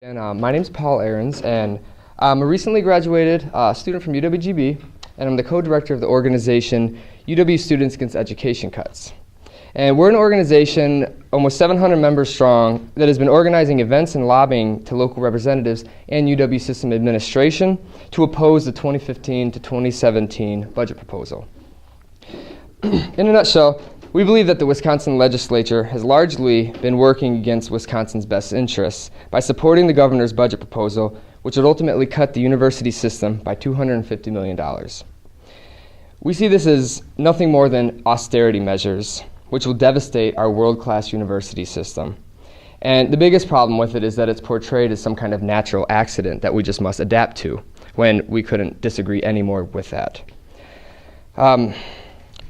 And my name's Paul Ahrens, and I'm a recently graduated student from UWGB, and I'm the co-director of the organization UW Students Against Education Cuts. And we're an organization almost 700 members strong that has been organizing events and lobbying to local representatives and UW system administration to oppose the 2015 to 2017 budget proposal. In a nutshell, we believe that the Wisconsin legislature has largely been working against Wisconsin's best interests by supporting the governor's budget proposal, which would ultimately cut the university system by $250 million. We see this as nothing more than austerity measures, which will devastate our world-class university system. And the biggest problem with it is that it's portrayed as some kind of natural accident that we just must adapt to, when we couldn't disagree anymore with that.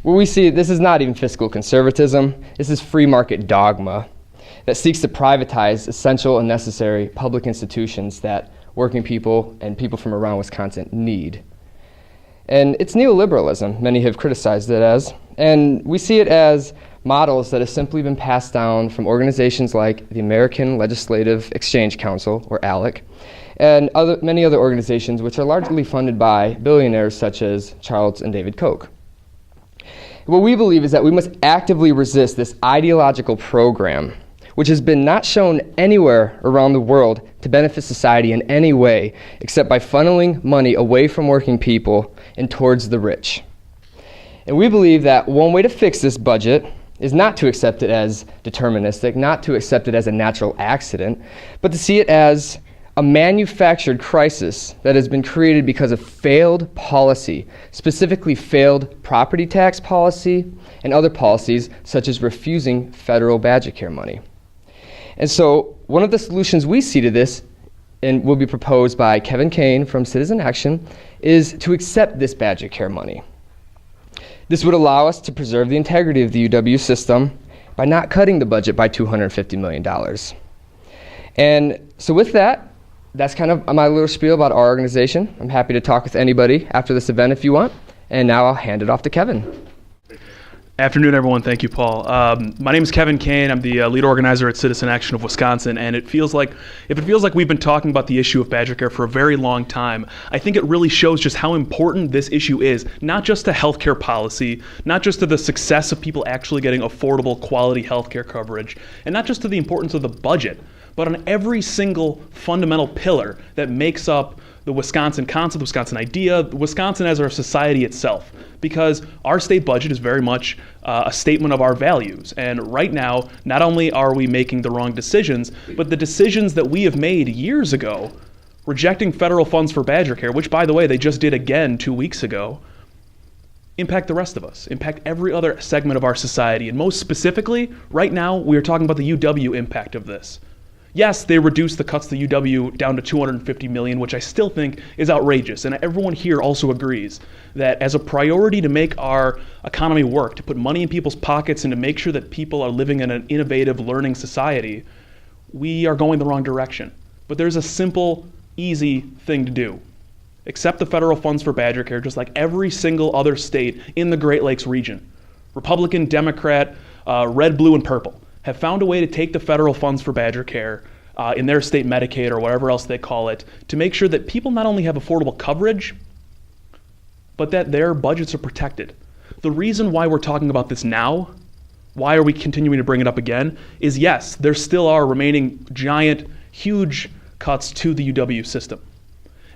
Well, we see this is not even fiscal conservatism. This is free market dogma that seeks to privatize essential and necessary public institutions that working people and people from around Wisconsin need. And it's neoliberalism, many have criticized it as, and we see it as models that have simply been passed down from organizations like the American Legislative Exchange Council, or ALEC, and many other organizations which are largely funded by billionaires such as Charles and David Koch. What we believe is that we must actively resist this ideological program, which has been not shown anywhere around the world to benefit society in any way except by funneling money away from working people and towards the rich. And we believe that one way to fix this budget is not to accept it as deterministic, not to accept it as a natural accident, but to see it as a manufactured crisis that has been created because of failed policy, specifically failed property tax policy and other policies such as refusing federal BadgerCare money. And so one of the solutions we see to this, and will be proposed by Kevin Kane from Citizen Action, is to accept this BadgerCare money. This would allow us to preserve the integrity of the UW system by not cutting the budget by $250 million. And so with that, that's kind of my little spiel about our organization. I'm happy to talk with anybody after this event if you want. And now I'll hand it off to Kevin. Afternoon, everyone. Thank you, Paul. My name is Kevin Kane. I'm the lead organizer at Citizen Action of Wisconsin, and if it feels like we've been talking about the issue of BadgerCare for a very long time, I think it really shows just how important this issue is, not just to healthcare policy, not just to the success of people actually getting affordable, quality healthcare coverage, and not just to the importance of the budget, but on every single fundamental pillar that makes up the Wisconsin concept, the Wisconsin idea, Wisconsin as our society itself. Because our state budget is very much a statement of our values. And right now, not only are we making the wrong decisions, but the decisions that we have made years ago, rejecting federal funds for BadgerCare, which by the way, they just did again 2 weeks ago, impact the rest of us, impact every other segment of our society. And most specifically, right now, we are talking about the UW impact of this. Yes, they reduced the cuts to UW down to $250 million, which I still think is outrageous. And everyone here also agrees that as a priority to make our economy work, to put money in people's pockets and to make sure that people are living in an innovative, learning society, we are going the wrong direction. But there's a simple, easy thing to do. Accept the federal funds for BadgerCare, just like every single other state in the Great Lakes region. Republican, Democrat, red, blue, and purple have found a way to take the federal funds for BadgerCare in their state Medicaid or whatever else they call it to make sure that people not only have affordable coverage, but that their budgets are protected. The reason why we're talking about this now, why are we continuing to bring it up again, is yes, there still are remaining giant, huge cuts to the UW system.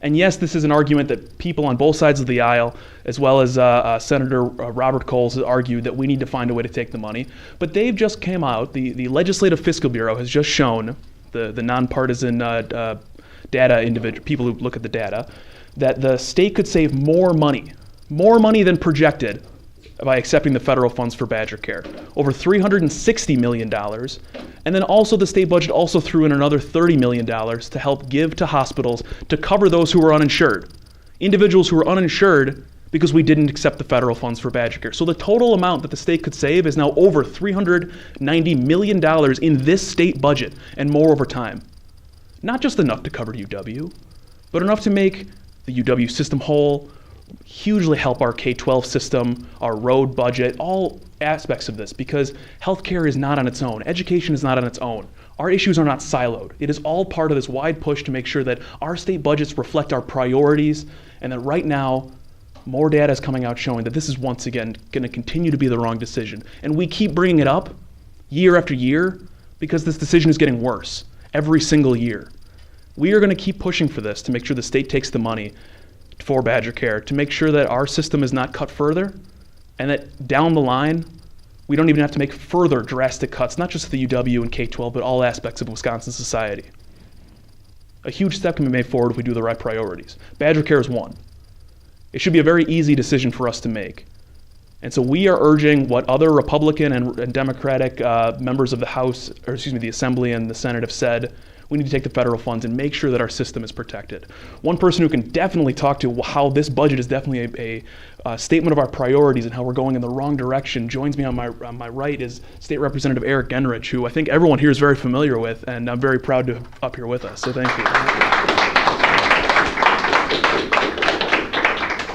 And yes, this is an argument that people on both sides of the aisle, as well as Senator Robert Coles, has argued that we need to find a way to take the money. But they've just came out, the Legislative Fiscal Bureau has just shown, the nonpartisan data individual, people who look at the data, that the state could save more money than projected by accepting the federal funds for BadgerCare, over $360 million. And then also the state budget also threw in another $30 million to help give to hospitals to cover those who were uninsured. Individuals who were uninsured because we didn't accept the federal funds for BadgerCare. So the total amount that the state could save is now over $390 million in this state budget and more over time. Not just enough to cover UW, but enough to make the UW system whole, hugely help our K-12 system, our road budget, all aspects of this, because healthcare is not on its own. Education is not on its own. Our issues are not siloed. It is all part of this wide push to make sure that our state budgets reflect our priorities, and that right now, more data is coming out showing that this is once again going to continue to be the wrong decision. And we keep bringing it up year after year because this decision is getting worse every single year. We are going to keep pushing for this to make sure the state takes the money for BadgerCare, to make sure that our system is not cut further, and that down the line, we don't even have to make further drastic cuts, not just the UW and K-12, but all aspects of Wisconsin society. A huge step can be made forward if we do the right priorities. BadgerCare is one. It should be a very easy decision for us to make. And so we are urging what other Republican and Democratic members of the House, or excuse me, the Assembly and the Senate have said. We need to take the federal funds and make sure that our system is protected. One person who can definitely talk to how this budget is definitely a statement of our priorities and how we're going in the wrong direction joins me on my right is State Representative Eric Genrich, who I think everyone here is very familiar with, and I'm very proud to have up here with us. So thank you.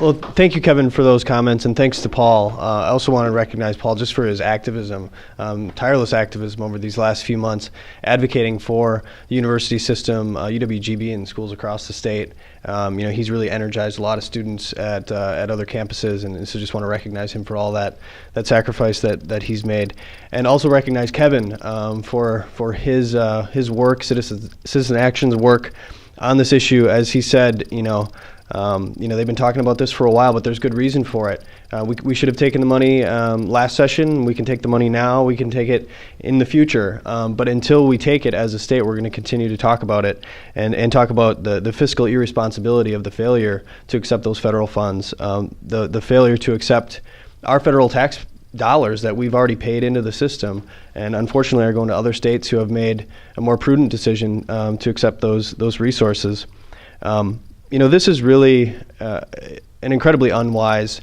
Well, thank you, Kevin, for those comments, and thanks to Paul. I also want to recognize Paul just for his activism, tireless activism over these last few months, advocating for the university system, UWGB, and schools across the state. He's really energized a lot of students at other campuses, and so just want to recognize him for all that sacrifice that he's made, and also recognize Kevin for his work, Citizen Action's work on this issue. As he said, they've been talking about this for a while, but there's good reason for it. We should have taken the money last session. We can take the money now. We can take it in the future. But until we take it as a state, we're going to continue to talk about it and talk about the fiscal irresponsibility of the failure to accept those federal funds, the failure to accept our federal tax dollars that we've already paid into the system, and unfortunately are going to other states who have made a more prudent decision to accept those resources. This is really an incredibly unwise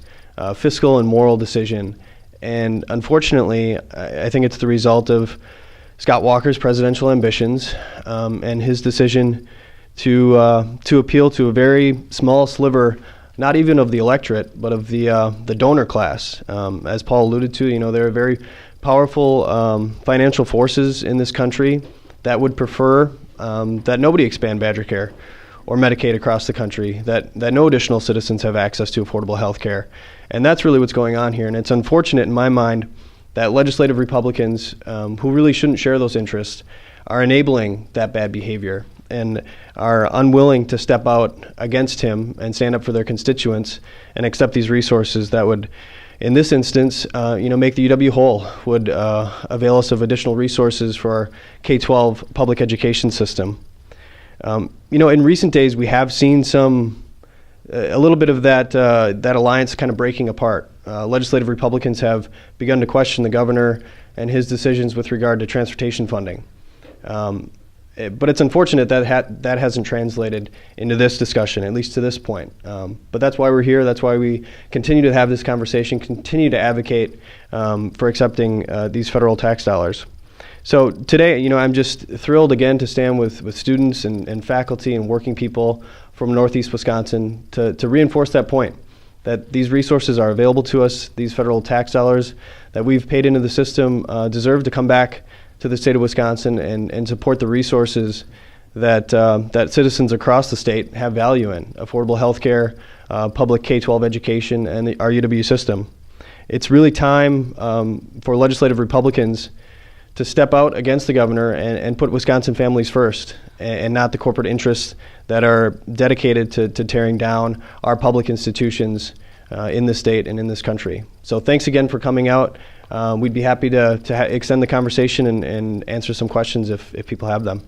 fiscal and moral decision, and unfortunately, I think it's the result of Scott Walker's presidential ambitions and his decision to appeal to a very small sliver, not even of the electorate, but of the donor class. As Paul alluded to, there are very powerful financial forces in this country that would prefer that nobody expand BadgerCare or Medicaid across the country, that no additional citizens have access to affordable health care. And that's really what's going on here. And it's unfortunate in my mind that legislative Republicans who really shouldn't share those interests are enabling that bad behavior and are unwilling to step out against him and stand up for their constituents and accept these resources that would, in this instance, make the UW whole, would avail us of additional resources for our K-12 public education system. In recent days, we have seen a little bit of that alliance kind of breaking apart. Legislative Republicans have begun to question the governor and his decisions with regard to transportation funding. But it's unfortunate that hasn't translated into this discussion, at least to this point. But that's why we're here. That's why we continue to have this conversation, continue to advocate for accepting these federal tax dollars. So today, I'm just thrilled again to stand with students and faculty and working people from Northeast Wisconsin to reinforce that point, that these resources are available to us. These federal tax dollars that we've paid into the system deserve to come back to the state of Wisconsin and support the resources that citizens across the state have value in: affordable health care, public K-12 education, and our UW system. It's really time for legislative Republicans to step out against the governor and put Wisconsin families first, and not the corporate interests that are dedicated to tearing down our public institutions in this state and in this country. So thanks again for coming out. We'd be happy to extend the conversation and answer some questions if people have them.